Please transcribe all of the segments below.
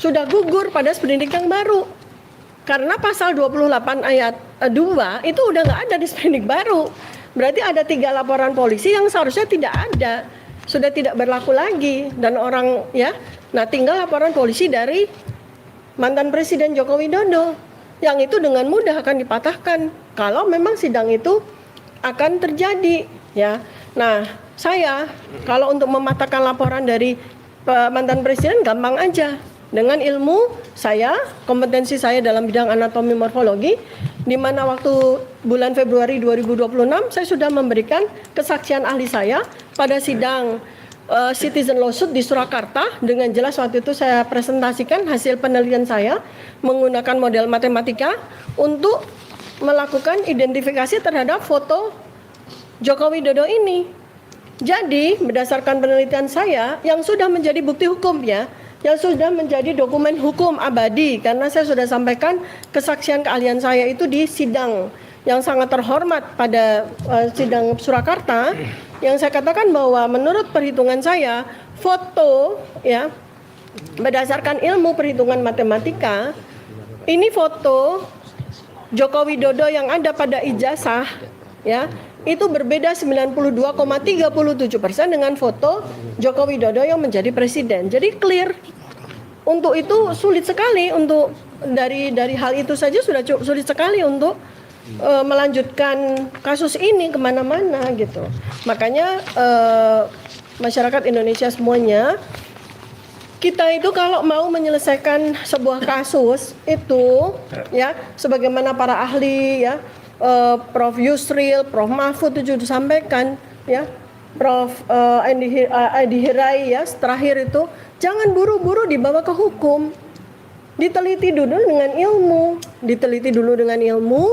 sudah gugur pada sprindik yang baru. Karena pasal 28 ayat 2 itu udah nggak ada di sprindik baru. Berarti ada 3 laporan polisi yang seharusnya tidak ada, sudah tidak berlaku lagi, dan orang ya, nah tinggal laporan polisi dari mantan Presiden Joko Widodo yang itu dengan mudah akan dipatahkan kalau memang sidang itu akan terjadi ya. Nah, saya kalau untuk mematahkan laporan dari mantan Presiden gampang aja. Dengan ilmu saya, kompetensi saya dalam bidang anatomi morfologi, di mana waktu bulan Februari 2026 saya sudah memberikan kesaksian ahli saya pada sidang citizen lawsuit di Surakarta. Dengan jelas waktu itu saya presentasikan hasil penelitian saya menggunakan model matematika untuk melakukan identifikasi terhadap foto Joko Widodo ini. Jadi berdasarkan penelitian saya yang sudah menjadi bukti hukum ya, yang sudah menjadi dokumen hukum abadi, karena saya sudah sampaikan kesaksian keahlian saya itu di sidang yang sangat terhormat pada sidang Surakarta, yang saya katakan bahwa menurut perhitungan saya foto ya, berdasarkan ilmu perhitungan matematika, ini foto Joko Widodo yang ada pada ijazah ya, itu berbeda 92,37% dengan foto Joko Widodo yang menjadi presiden. Jadi clear. Untuk itu sulit sekali untuk dari hal itu saja sudah sulit sekali untuk melanjutkan kasus ini kemana-mana gitu. Makanya masyarakat Indonesia semuanya, kita itu kalau mau menyelesaikan sebuah kasus itu ya, sebagaimana para ahli ya, Prof. Yusril, Prof. Mahfud itu disampaikan ya, Prof. Edi Hirai ya, terakhir itu jangan buru-buru dibawa ke hukum, diteliti dulu dengan ilmu, diteliti dulu dengan ilmu.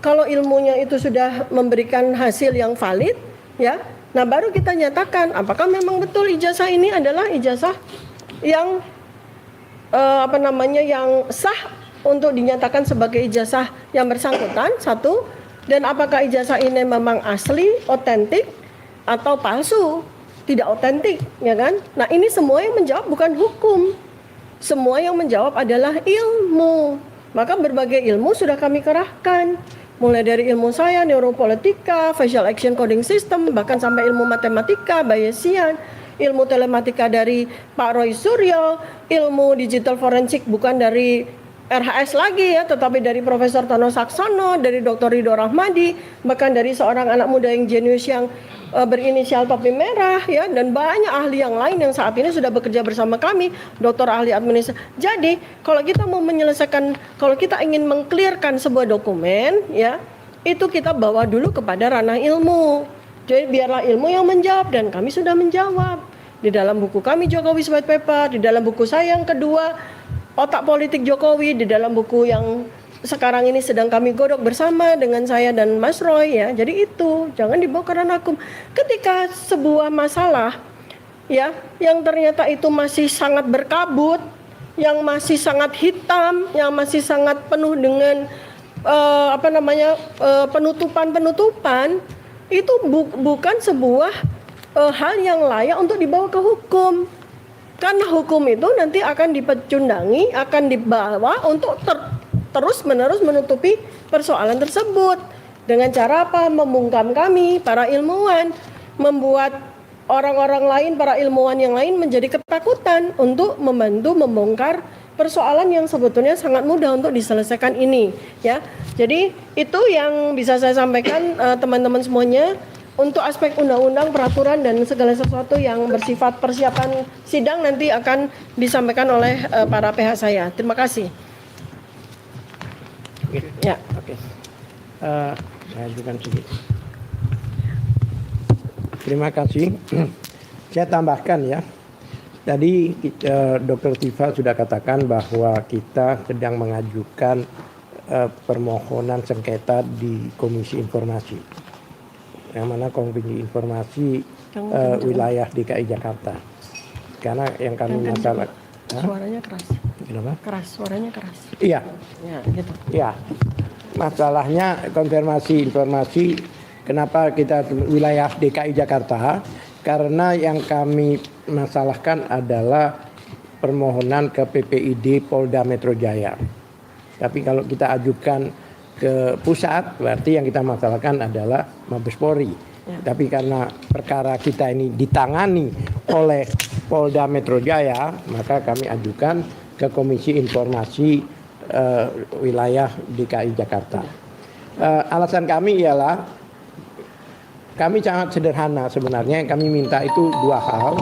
Kalau ilmunya itu sudah memberikan hasil yang valid ya, nah baru kita nyatakan apakah memang betul ijazah ini adalah ijazah yang yang sah untuk dinyatakan sebagai ijazah yang bersangkutan, satu, dan apakah ijazah ini memang asli, otentik, atau palsu, tidak otentik, ya kan? Nah ini semua yang menjawab bukan hukum, semua yang menjawab adalah ilmu. Maka berbagai ilmu sudah kami kerahkan, mulai dari ilmu saya, neuropolitika, facial action coding system, bahkan sampai ilmu matematika, Bayesian, ilmu telematika dari Pak Roy Suryo, ilmu digital forensik bukan dari RHS lagi ya, tetapi dari Profesor Tono Saksono, dari Dr. Ridho Rahmadi, bahkan dari seorang anak muda yang jenius yang berinisial topi merah ya, dan banyak ahli yang lain yang saat ini sudah bekerja bersama kami, doktor ahli administrasi. Jadi kalau kita mau menyelesaikan, kalau kita ingin mengclearkan sebuah dokumen ya, itu kita bawa dulu kepada ranah ilmu. Jadi biarlah ilmu yang menjawab, dan kami sudah menjawab di dalam buku kami Jokowi White Paper, di dalam buku saya yang kedua Otak Politik Jokowi, di dalam buku yang sekarang ini sedang kami godok bersama dengan saya dan Mas Roy ya. Jadi itu jangan dibawa ke ranah hukum. Ketika sebuah masalah ya yang ternyata itu masih sangat berkabut, yang masih sangat hitam, yang masih sangat penuh dengan penutupan-penutupan, itu bukan sebuah hal yang layak untuk dibawa ke hukum. Karena hukum itu nanti akan dipecundangi, akan dibawa untuk terus-menerus menutupi persoalan tersebut. Dengan cara apa? Membungkam kami, para ilmuwan, membuat orang-orang lain, para ilmuwan yang lain menjadi ketakutan untuk membantu membongkar persoalan yang sebetulnya sangat mudah untuk diselesaikan ini. Ya, jadi itu yang bisa saya sampaikan teman-teman semuanya. Untuk aspek undang-undang, peraturan, dan segala sesuatu yang bersifat persiapan sidang nanti akan disampaikan oleh para pihak saya. Terima kasih. Oke. Ya. Oke. Saya ajukan sedikit. Terima kasih. Saya tambahkan ya. Tadi Dr. Tifa sudah katakan bahwa kita sedang mengajukan permohonan sengketa di Komisi Informasi, yang mana Komisi Informasi wilayah DKI Jakarta. Karena yang kami masalah suaranya keras. Kenapa? Keras, suaranya keras. Iya. Ya, gitu. Iya. Masalahnya konfirmasi informasi kenapa kita wilayah DKI Jakarta, karena yang kami masalahkan adalah permohonan ke PPID Polda Metro Jaya. Tapi kalau kita ajukan ke pusat, berarti yang kita masalahkan adalah Mabes Polri. Tapi karena perkara kita ini ditangani oleh Polda Metro Jaya, maka kami ajukan ke Komisi Informasi Wilayah DKI Jakarta. Alasan kami ialah kami sangat sederhana sebenarnya. Yang kami minta itu dua hal.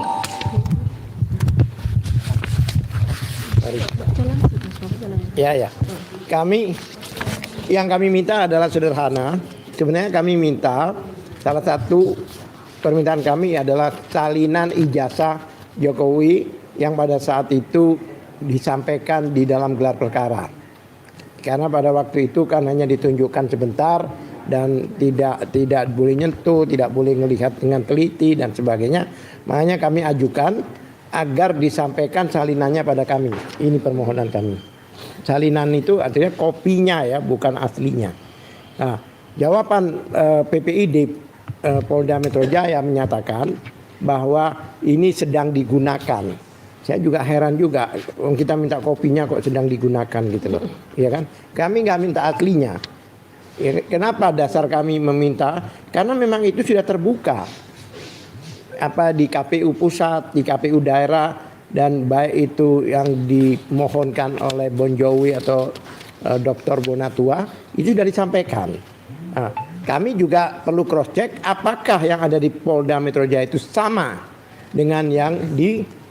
Ya. Yang kami minta adalah sederhana. Sebenarnya kami minta, salah satu permintaan kami adalah salinan ijazah Jokowi yang pada saat itu disampaikan di dalam gelar perkara. Karena pada waktu itu kan hanya ditunjukkan sebentar dan tidak boleh nyentuh, tidak boleh melihat dengan teliti dan sebagainya. Makanya kami ajukan agar disampaikan salinannya pada kami. Ini permohonan kami. Salinan itu artinya kopinya ya, bukan aslinya. Nah, jawaban PPID Polda Metro Jaya menyatakan bahwa ini sedang digunakan. Saya juga heran juga, kita minta kopinya kok sedang digunakan gitu loh, ya kan? Kami nggak minta aslinya. Ya, kenapa dasar kami meminta? Karena memang itu sudah terbuka. Apa di KPU pusat, di KPU daerah, dan baik itu yang dimohonkan oleh Bon Jovi atau Dr. Bonatua itu sudah disampaikan. Nah, kami juga perlu cross check apakah yang ada di Polda Metro Jaya itu sama dengan yang di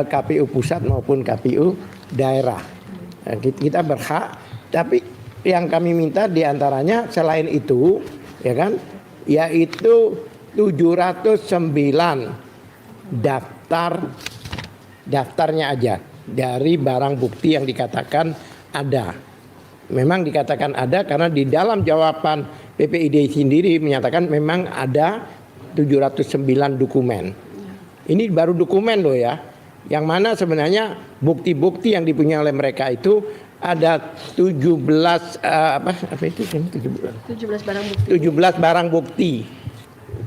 KPU pusat maupun KPU daerah. Nah, kita berhak, tapi yang kami minta diantaranya selain itu, ya kan, yaitu 709 daftarnya aja dari barang bukti yang dikatakan ada. Memang dikatakan ada karena di dalam jawaban PPID sendiri menyatakan memang ada 709 dokumen. Ini baru dokumen loh ya. Yang mana sebenarnya bukti-bukti yang dipunyai oleh mereka itu ada 17 barang bukti. 17 barang bukti.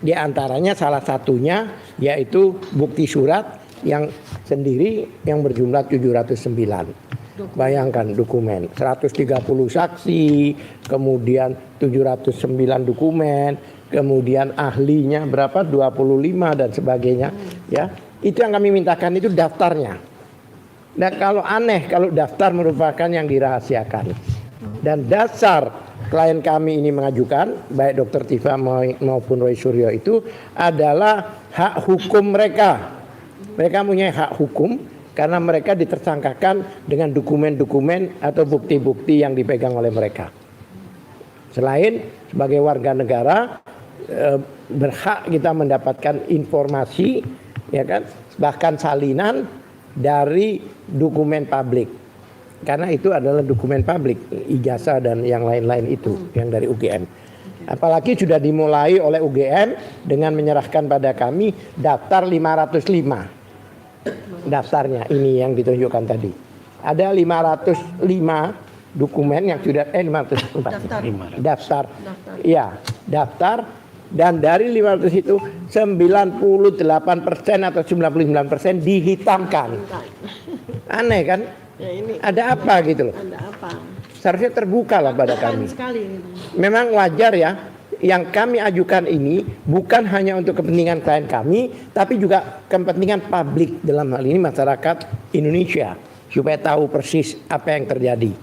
Di antaranya salah satunya yaitu bukti surat yang sendiri yang berjumlah 709. Bayangkan dokumen 130 saksi, kemudian 709 dokumen, kemudian ahlinya berapa 25 dan sebagainya, ya. Itu yang kami mintakan itu daftarnya. Dan kalau aneh kalau daftar merupakan yang dirahasiakan. Dan dasar klien kami ini mengajukan, baik Dr. Tifa maupun Roy Suryo itu adalah hak hukum mereka. Mereka punya hak hukum karena mereka ditersangkakan dengan dokumen-dokumen atau bukti-bukti yang dipegang oleh mereka. Selain sebagai warga negara berhak kita mendapatkan informasi, ya kan, bahkan salinan dari dokumen publik. Karena itu adalah dokumen publik, ijazah dan yang lain-lain itu yang dari UGM. Apalagi sudah dimulai oleh UGM dengan menyerahkan pada kami daftar 505. Daftarnya ini yang ditunjukkan tadi. Ada 505 dokumen yang sudah 504 daftar. Ya, daftar, dan dari 500 itu 98% atau 99% dihitamkan. Aneh kan? Ya, ini ada apa gitu loh. ada apa? Seharusnya terbuka lah pada kami. Sekali. Memang wajar ya. Yang kami ajukan ini bukan hanya untuk kepentingan klien kami, tapi juga kepentingan publik, dalam hal ini masyarakat Indonesia, supaya tahu persis apa yang terjadi.